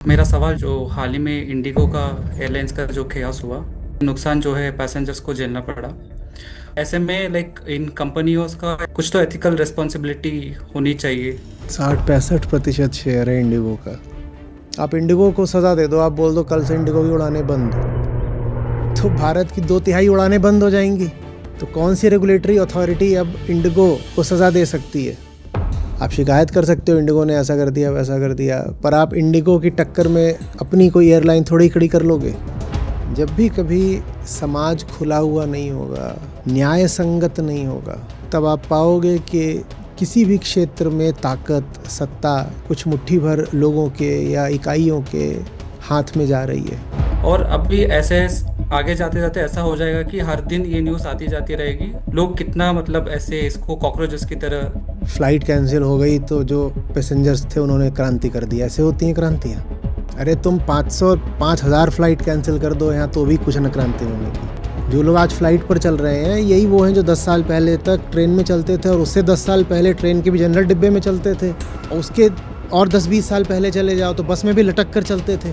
मेरा सवाल जो हाल ही में इंडिगो का एयरलाइंस का जो खेयास हुआ, नुकसान जो है पैसेंजर्स को झेलना पड़ा। ऐसे में इन कंपनियों का कुछ तो एथिकल रिस्पॉन्सिबिलिटी होनी चाहिए। 60-65% शेयर है इंडिगो का। आप इंडिगो को सज़ा दे दो, आप बोल दो कल से इंडिगो की उड़ानें बंद, तो भारत की 2/3 उड़ानें बंद हो जाएंगी। तो कौन सी रेगुलेटरी अथॉरिटी अब इंडिगो को सज़ा दे सकती है? आप शिकायत कर सकते हो इंडिगो ने ऐसा कर दिया वैसा कर दिया, पर आप इंडिगो की टक्कर में अपनी कोई एयरलाइन थोड़ी खड़ी कर लोगे। जब भी कभी समाज खुला हुआ नहीं होगा, न्याय संगत नहीं होगा, तब आप पाओगे कि किसी भी क्षेत्र में ताकत, सत्ता कुछ मुट्ठी भर लोगों के या इकाइयों के हाथ में जा रही है। और अब भी ऐसे आगे जाते जाते ऐसा हो जाएगा कि हर दिन ये न्यूज़ आती जाती रहेगी। लोग कितना ऐसे इसको कॉकरोचेस की तरह। फ्लाइट कैंसिल हो गई तो जो पैसेंजर्स थे उन्होंने क्रांति कर दी। ऐसे होती हैं क्रांतियाँ। अरे तुम 500-5000 फ़्लाइट कैंसिल कर दो यहाँ, तो भी कुछ न क्रांति होने की। जो लोग आज फ्लाइट पर चल रहे हैं, यही वो हैं जो 10 साल पहले तक ट्रेन में चलते थे, और उससे 10 साल पहले ट्रेन के भी जनरल डिब्बे में चलते थे, और उसके और 10-20 साल पहले चले जाओ तो बस में भी लटक कर चलते थे।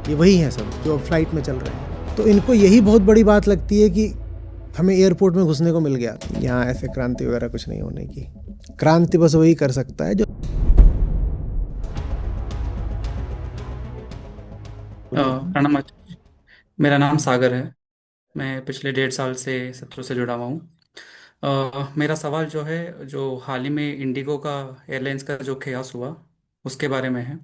ये वही हैं सब जो फ्लाइट में चल रहे हैं। तो इनको यही बहुत बड़ी बात लगती है कि हमें एयरपोर्ट में घुसने को मिल गया। यहाँ ऐसे क्रांति वगैरह कुछ नहीं होने की। क्रांति बस वही कर सकता है जो प्रणम आचार्य। मेरा नाम सागर है। मैं पिछले 1.5 साल से सत्रों से जुड़ा हुआ हूँ। मेरा सवाल जो है जो हाल ही में इंडिगो का एयरलाइंस का जो खेयास हुआ, उसके बारे में है।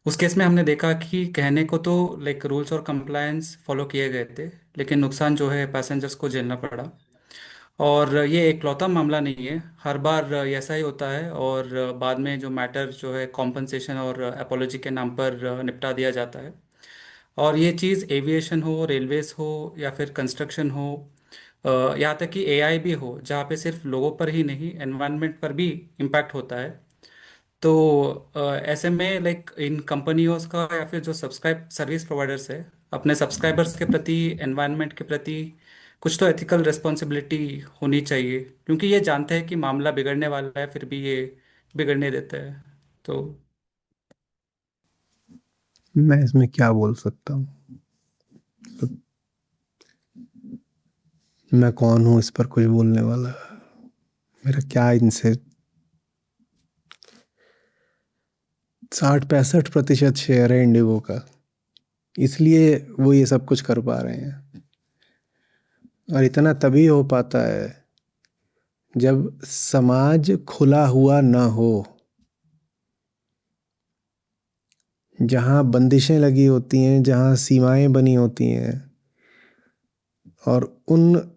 उस केस में हमने देखा कि कहने को तो रूल्स और कंप्लायंस फॉलो किए गए थे, लेकिन नुकसान जो है पैसेंजर्स को झेलना पड़ा। और ये एकलौता मामला नहीं है, हर बार ये ऐसा ही होता है। और बाद में जो मैटर जो है कॉम्पनसेशन और अपोलॉजी के नाम पर निपटा दिया जाता है। और ये चीज़ एविएशन हो, रेलवेज हो, या फिर कंस्ट्रक्शन हो, यहाँ तक कि एआई भी हो, जहाँ पे सिर्फ लोगों पर ही नहीं एनवायरनमेंट पर भी इम्पैक्ट होता है। तो ऐसे में इन कंपनियों का या फिर जो सब्सक्राइब सर्विस प्रोवाइडर्स है, अपने सब्सक्राइबर्स के प्रति, एनवायरनमेंट के प्रति कुछ तो एथिकल रिस्पॉन्सिबिलिटी होनी चाहिए, क्योंकि ये जानते हैं कि मामला बिगड़ने वाला है, फिर भी ये बिगड़ने देते हैं। तो मैं इसमें क्या बोल सकता हूँ? मैं कौन हूँ इस पर कुछ बोलने वाला? मेरा क्या इनसे? 60-65% शेयर है इंडिगो का, इसलिए वो ये सब कुछ कर पा रहे हैं। और इतना तभी हो पाता है जब समाज खुला हुआ ना हो, जहाँ बंदिशें लगी होती हैं, जहाँ सीमाएं बनी होती हैं, और उन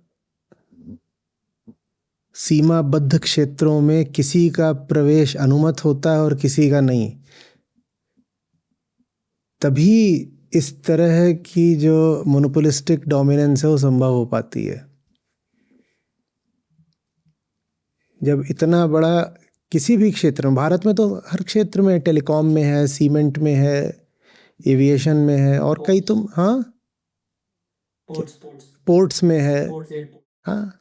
सीमाबद्ध क्षेत्रों में किसी का प्रवेश अनुमत होता है और किसी का नहीं। तभी इस तरह की जो मोनोपोलिस्टिक डोमिनेंस है वो संभव हो पाती है। जब इतना बड़ा किसी भी क्षेत्र में, भारत में तो हर क्षेत्र में, टेलीकॉम में है, सीमेंट में है, एविएशन में है, और कई तुम हाँ पोर्ट्स में है। हाँ,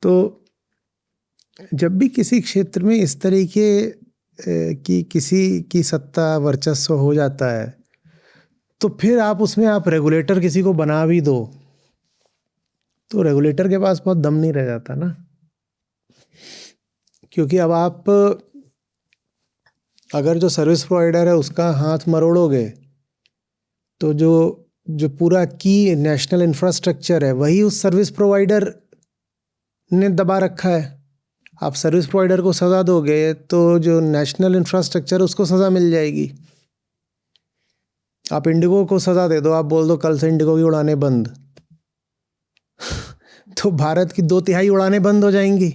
तो जब भी किसी क्षेत्र में इस तरीके की किसी की सत्ता वर्चस्व हो जाता है, तो फिर आप उसमें आप रेगुलेटर किसी को बना भी दो, तो रेगुलेटर के पास बहुत दम नहीं रह जाता ना। क्योंकि अब आप अगर जो सर्विस प्रोवाइडर है उसका हाथ मरोड़ोगे, तो जो जो पूरा की नेशनल इंफ्रास्ट्रक्चर है वही उस सर्विस प्रोवाइडर ने दबा रखा है। आप सर्विस प्रोवाइडर को सज़ा दोगे तो जो नेशनल इंफ्रास्ट्रक्चर है उसको सज़ा मिल जाएगी। आप इंडिगो को सज़ा दे दो, आप बोल दो कल से इंडिगो की उड़ानें बंद, तो भारत की 2/3 उड़ानें बंद हो जाएंगी।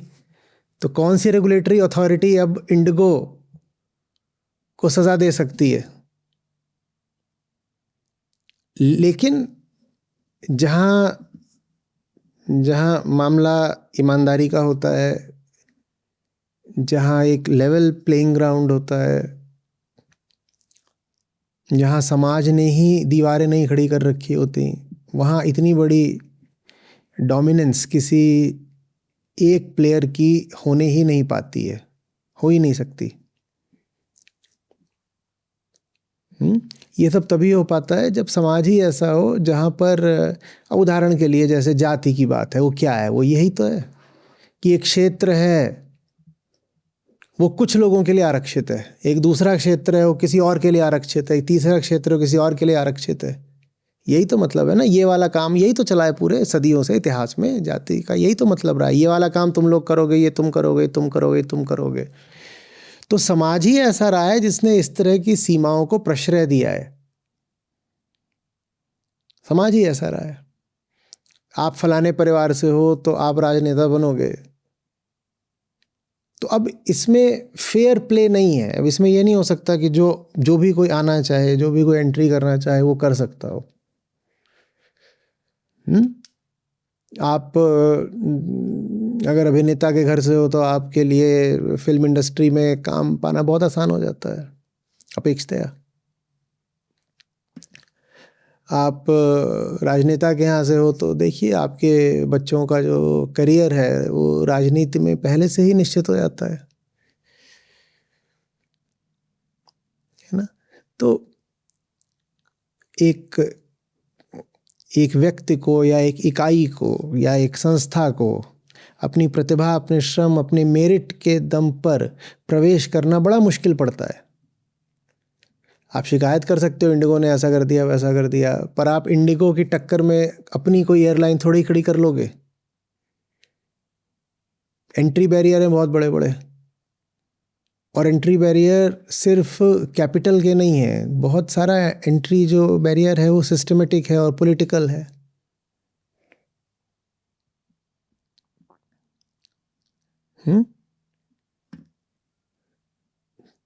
तो कौन सी रेगुलेटरी अथॉरिटी अब इंडिगो को सज़ा दे सकती है? लेकिन जहाँ जहाँ मामला ईमानदारी का होता है, जहाँ एक लेवल प्लेइंग ग्राउंड होता है, जहाँ समाज ने ही दीवारें नहीं खड़ी कर रखी होती, वहाँ इतनी बड़ी डोमिनेंस किसी एक प्लेयर की होने ही नहीं पाती है, हो ही नहीं सकती। ये सब तभी हो पाता है जब समाज ही ऐसा हो जहाँ पर उदाहरण के लिए जैसे जाति की बात है, वो क्या है, वो यही तो है कि एक क्षेत्र है वो कुछ लोगों के लिए आरक्षित है, एक दूसरा क्षेत्र है वो किसी और के लिए आरक्षित है, एक तीसरा क्षेत्र है किसी और के लिए आरक्षित है। यही तो मतलब है ना, ये वाला काम यही तो चला है पूरे सदियों से इतिहास में, जाति का यही तो मतलब रहा है, ये वाला काम तुम लोग करोगे, ये तुम करोगे, तुम करोगे, तुम करोगे। तो समाज ही ऐसा रहा है जिसने इस तरह की सीमाओं को प्रश्रय दिया है, समाज ही ऐसा रहा है। आप फलाने परिवार से हो तो आप राजनेता बनोगे, तो अब इसमें फेयर प्ले नहीं है। अब इसमें ये नहीं हो सकता कि जो जो भी कोई आना चाहे, जो भी कोई एंट्री करना चाहे वो कर सकता हो। आप अगर अभिनेता के घर से हो तो आपके लिए फिल्म इंडस्ट्री में काम पाना बहुत आसान हो जाता है अपेक्षाया। आप राजनेता के यहाँ से हो तो देखिए आपके बच्चों का जो करियर है वो राजनीति में पहले से ही निश्चित हो जाता है ना। तो एक एक व्यक्ति को या एक इकाई को या एक संस्था को अपनी प्रतिभा, अपने श्रम, अपने मेरिट के दम पर प्रवेश करना बड़ा मुश्किल पड़ता है। आप शिकायत कर सकते हो इंडिगो ने ऐसा कर दिया, वैसा कर दिया, पर आप इंडिगो की टक्कर में अपनी कोई एयरलाइन थोड़ी खड़ी कर लोगे। एंट्री बैरियर हैं बहुत बड़े बड़े, और एंट्री बैरियर सिर्फ कैपिटल के नहीं है, बहुत सारा एंट्री जो बैरियर है वो सिस्टमेटिक है और पॉलिटिकल है।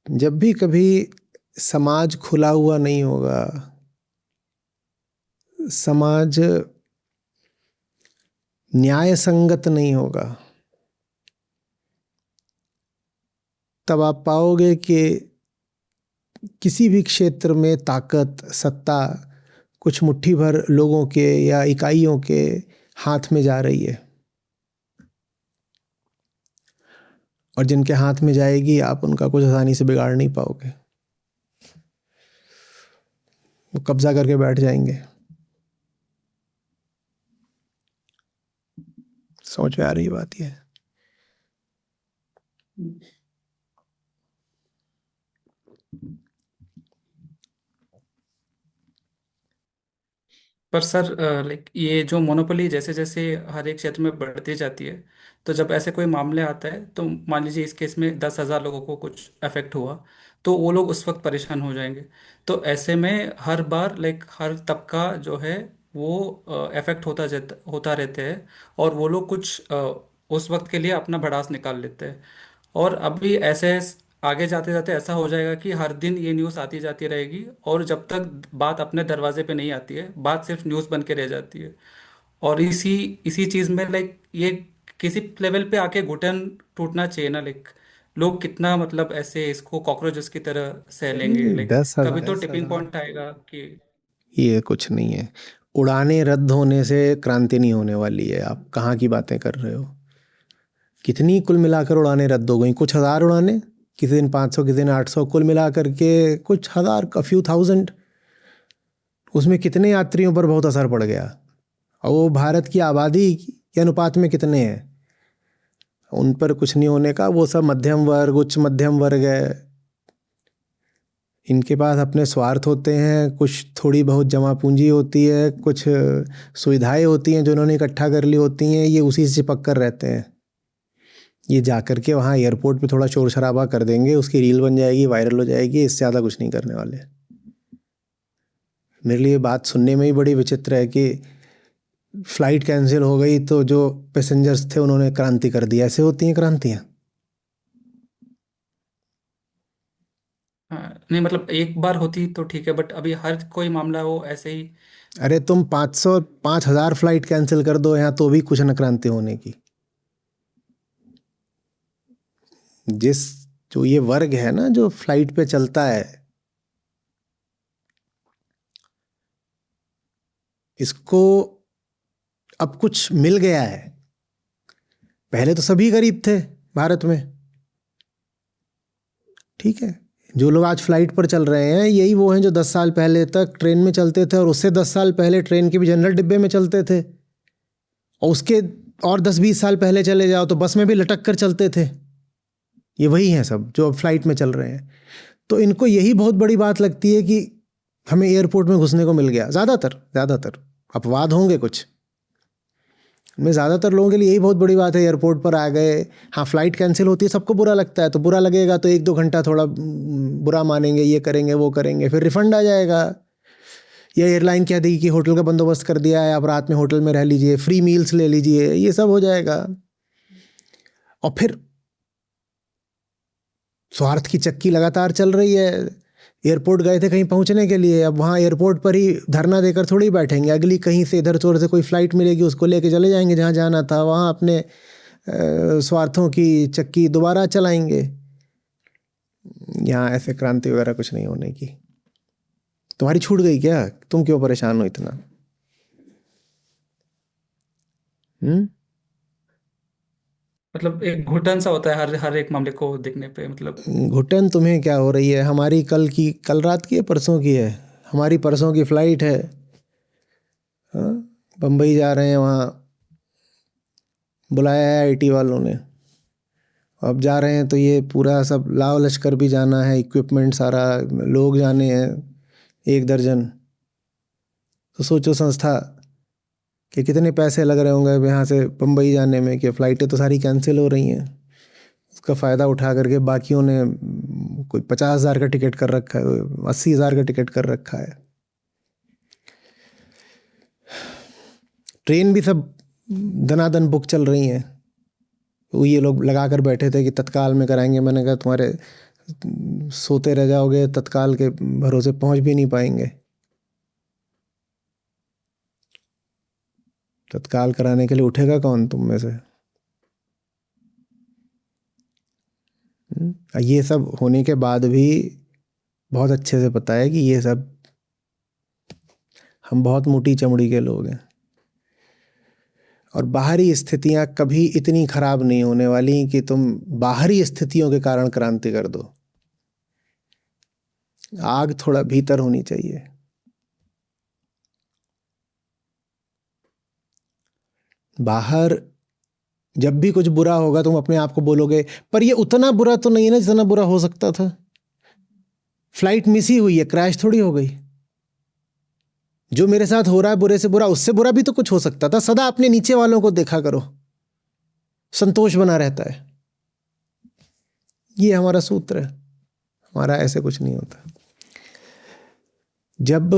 जब भी कभी समाज खुला हुआ नहीं होगा, समाज न्याय संगत नहीं होगा, तब आप पाओगे कि किसी भी क्षेत्र में ताकत, सत्ता कुछ मुट्ठी भर लोगों के या इकाइयों के हाथ में जा रही है, और जिनके हाथ में जाएगी आप उनका कुछ आसानी से बिगाड़ नहीं पाओगे, वो कब्जा करके बैठ जाएंगे। समझ में आ रही बात ये? पर सर, लाइक ये जो मोनोपोली जैसे जैसे हर एक क्षेत्र में बढ़ती जाती है, तो जब ऐसे कोई मामले आता है तो मान लीजिए इस केस में 10,000 लोगों को कुछ अफेक्ट हुआ, तो वो लोग उस वक्त परेशान हो जाएंगे। तो ऐसे में हर बार लाइक हर तबका जो है वो अफेक्ट होता रहते हैं, और वो लोग कुछ उस वक्त के लिए अपना भड़ास निकाल लेते हैं। और अभी ऐसे आगे जाते जाते ऐसा हो जाएगा कि हर दिन ये न्यूज़ आती जाती रहेगी, और जब तक बात अपने दरवाजे पे नहीं आती है, बात सिर्फ न्यूज़ बन के रह जाती है। और इसी इसी चीज़ में लाइक ये किसी लेवल पे आके घुटन टूटना चाहिए ना, लाइक लोग कितना मतलब ऐसे इसको कॉकरोचेस की तरह सह लेंगे, नहीं, लाइक दस कभी हजार तो दस टिपिंग हजार पॉइंट आएगा कि ये कुछ नहीं है। उड़ानें रद्द होने से क्रांति नहीं होने वाली है। आप कहाँ की बातें कर रहे हो? कितनी कुल मिलाकर उड़ानें रद्द हो गई? कुछ हज़ार उड़ानें, किसी दिन 500, किसी दिन 800, कुल मिला करके कुछ हज़ार, a few thousand। उसमें कितने यात्रियों पर बहुत असर पड़ गया, और वो भारत की आबादी के अनुपात में कितने हैं? उन पर कुछ नहीं होने का। वो सब मध्यम वर्ग, उच्च मध्यम वर्ग है, इनके पास अपने स्वार्थ होते हैं, कुछ थोड़ी बहुत जमा पूंजी होती है, कुछ सुविधाएं होती हैं जो उन्होंने इकट्ठा कर ली होती हैं, ये उसी से चिपक कर रहते हैं। ये जा कर के वहाँ एयरपोर्ट पे थोड़ा शोर शराबा कर देंगे, उसकी रील बन जाएगी, वायरल हो जाएगी, इससे ज़्यादा कुछ नहीं करने वाले। मेरे लिए बात सुनने में ही बड़ी विचित्र है कि फ़्लाइट कैंसिल हो गई तो जो पैसेंजर्स थे उन्होंने क्रांति कर दी। ऐसे होती हैं क्रांतियाँ? हाँ, नहीं मतलब एक बार होती तो ठीक है, बट अभी हर कोई मामला वो ऐसे ही। अरे तुम 500, 5,000 फ्लाइट कैंसिल कर दो यहाँ तो भी कुछ न क्रांति होने की। जिस जो ये वर्ग है ना जो फ्लाइट पे चलता है, इसको अब कुछ मिल गया है। पहले तो सभी गरीब थे भारत में, ठीक है, जो लोग आज फ्लाइट पर चल रहे हैं यही वो हैं जो 10 साल पहले तक ट्रेन में चलते थे, और उससे 10 साल पहले ट्रेन के भी जनरल डिब्बे में चलते थे, और उसके और 10-20 साल पहले चले जाओ तो बस में भी लटक कर चलते थे। ये वही हैं सब जो अब फ्लाइट में चल रहे हैं। तो इनको यही बहुत बड़ी बात लगती है कि हमें एयरपोर्ट में घुसने को मिल गया। ज़्यादातर अपवाद होंगे कुछ में, ज़्यादातर लोगों के लिए यही बहुत बड़ी बात है, एयरपोर्ट पर आ गए। हाँ, फ़्लाइट कैंसिल होती है, सबको बुरा लगता है, तो बुरा लगेगा तो 1-2 घंटा थोड़ा बुरा मानेंगे, ये करेंगे वो करेंगे, फिर रिफ़ंड आ जाएगा। या एयरलाइन कह देगी कि होटल का बंदोबस्त कर दिया है, आप रात में होटल में रह लीजिए, फ्री मील्स ले लीजिए, ये सब हो जाएगा। और फिर स्वार्थ की चक्की लगातार चल रही है। एयरपोर्ट गए थे कहीं पहुंचने के लिए, अब वहाँ एयरपोर्ट पर ही धरना देकर थोड़ी बैठेंगे, अगली कहीं से इधर चोर से कोई फ़्लाइट मिलेगी, उसको लेके चले जाएंगे जहाँ जाना था, वहाँ अपने स्वार्थों की चक्की दोबारा चलाएंगे। यहाँ ऐसे क्रांति वगैरह कुछ नहीं होने की। तुम्हारी छूट गई क्या? तुम क्यों परेशान हो इतना? मतलब एक घुटन सा होता है हर हर एक मामले को देखने पे, मतलब। घुटन तुम्हें क्या हो रही है? हमारी कल रात की है, परसों की है? हमारी परसों की फ़्लाइट है। हाँ, बम्बई जा रहे हैं, वहाँ बुलाया है आईटी वालों ने। अब जा रहे हैं तो ये पूरा सब लाव लश्कर भी जाना है, इक्विपमेंट सारा, लोग जाने हैं 1 दर्जन। तो सोचो संस्था कि कितने पैसे लग रहे होंगे अब यहाँ से बम्बई जाने में, कि फ़्लाइटें तो सारी कैंसिल हो रही हैं। उसका फ़ायदा उठा करके बाकियों ने कोई 50,000 का टिकट कर रखा है, 80,000 का टिकट कर रखा है। ट्रेन भी सब दनादन बुक चल रही हैं। वो ये लोग लगा कर बैठे थे कि तत्काल में कराएंगे। मैंने कहा तुम्हारे सोते रह जाओगे, तत्काल के भरोसे पहुंच भी नहीं पाएंगे। तत्काल कराने के लिए उठेगा कौन तुम में से? ये सब होने के बाद भी बहुत अच्छे से पता है कि ये सब, हम बहुत मोटी चमड़ी के लोग हैं, और बाहरी स्थितियां कभी इतनी खराब नहीं होने वाली कि तुम बाहरी स्थितियों के कारण क्रांति कर दो। आग थोड़ा भीतर होनी चाहिए। बाहर जब भी कुछ बुरा होगा तुम अपने आप को बोलोगे पर ये उतना बुरा तो नहीं है ना जितना बुरा हो सकता था। फ्लाइट मिस ही हुई है, क्रैश थोड़ी हो गई। जो मेरे साथ हो रहा है बुरे से बुरा, उससे बुरा भी तो कुछ हो सकता था। सदा अपने नीचे वालों को देखा करो, संतोष बना रहता है। ये हमारा सूत्र है। हमारा ऐसे कुछ नहीं होता। जब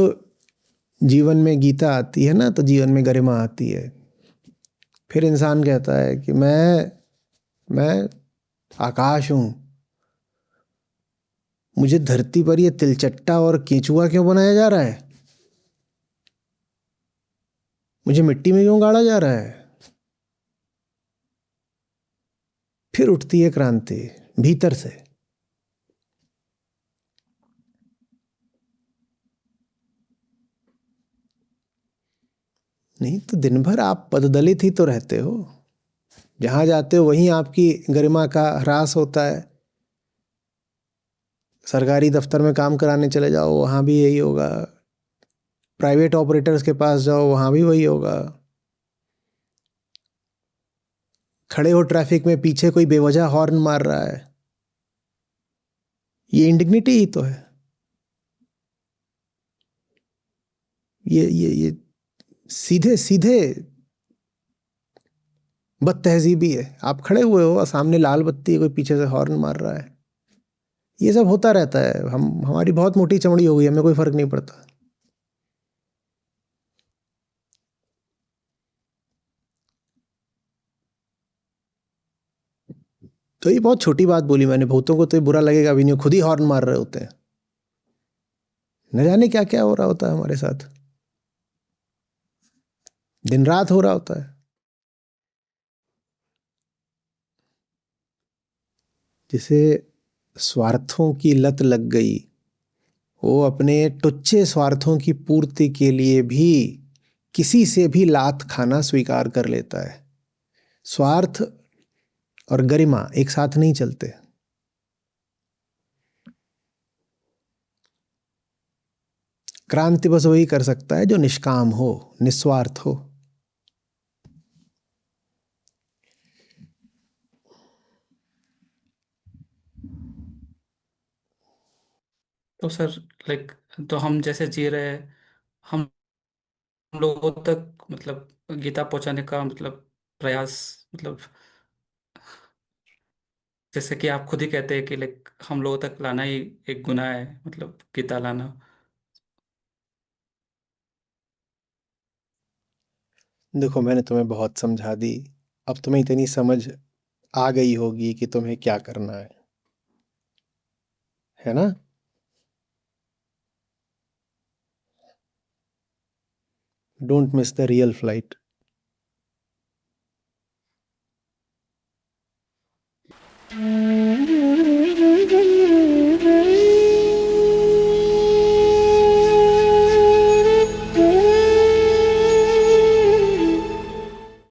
जीवन में गीता आती है ना, तो जीवन में गरिमा आती है। फिर इंसान कहता है कि मैं आकाश हूं, मुझे धरती पर ये तिलचट्टा और केंचुआ क्यों बनाया जा रहा है? मुझे मिट्टी में क्यों गाड़ा जा रहा है? फिर उठती है क्रांति भीतर से। नहीं तो दिन भर आप पददलित ही तो रहते हो। जहां जाते हो वहीं आपकी गरिमा का ह्रास होता है। सरकारी दफ्तर में काम कराने चले जाओ, वहां भी यही होगा। प्राइवेट ऑपरेटर्स के पास जाओ, वहां भी वही होगा। खड़े हो ट्रैफिक में, पीछे कोई बेवजह हॉर्न मार रहा है, ये इंडिग्निटी ही तो है। ये सीधे सीधे बदतहजीबी है। आप खड़े हुए हो, सामने लाल बत्ती है, कोई पीछे से हॉर्न मार रहा है, ये सब होता रहता है। हमारी बहुत मोटी चमड़ी हो गई, हमें कोई फर्क नहीं पड़ता। तो ये बहुत छोटी बात बोली मैंने। भूतों को तो ये बुरा लगेगा भी नहीं, खुद ही हॉर्न मार रहे होते हैं। न जाने क्या क्या हो रहा होता है हमारे साथ, दिन रात हो रहा होता है। जिसे स्वार्थों की लत लग गई, वो अपने टुच्चे स्वार्थों की पूर्ति के लिए भी किसी से भी लात खाना स्वीकार कर लेता है। स्वार्थ और गरिमा एक साथ नहीं चलते। क्रांति बस वही कर सकता है जो निष्काम हो, निस्वार्थ हो। तो सर, लाइक, तो हम जैसे जी रहे हैं, हम लोगों तक मतलब गीता पहुंचाने का मतलब प्रयास, मतलब जैसे कि आप खुद ही कहते हैं कि लाइक हम लोगों तक लाना ही एक गुनाह है, मतलब गीता लाना। देखो, मैंने तुम्हें बहुत समझा दी। अब तुम्हें इतनी समझ आ गई होगी कि तुम्हें क्या करना है ना? Don't miss the real flight.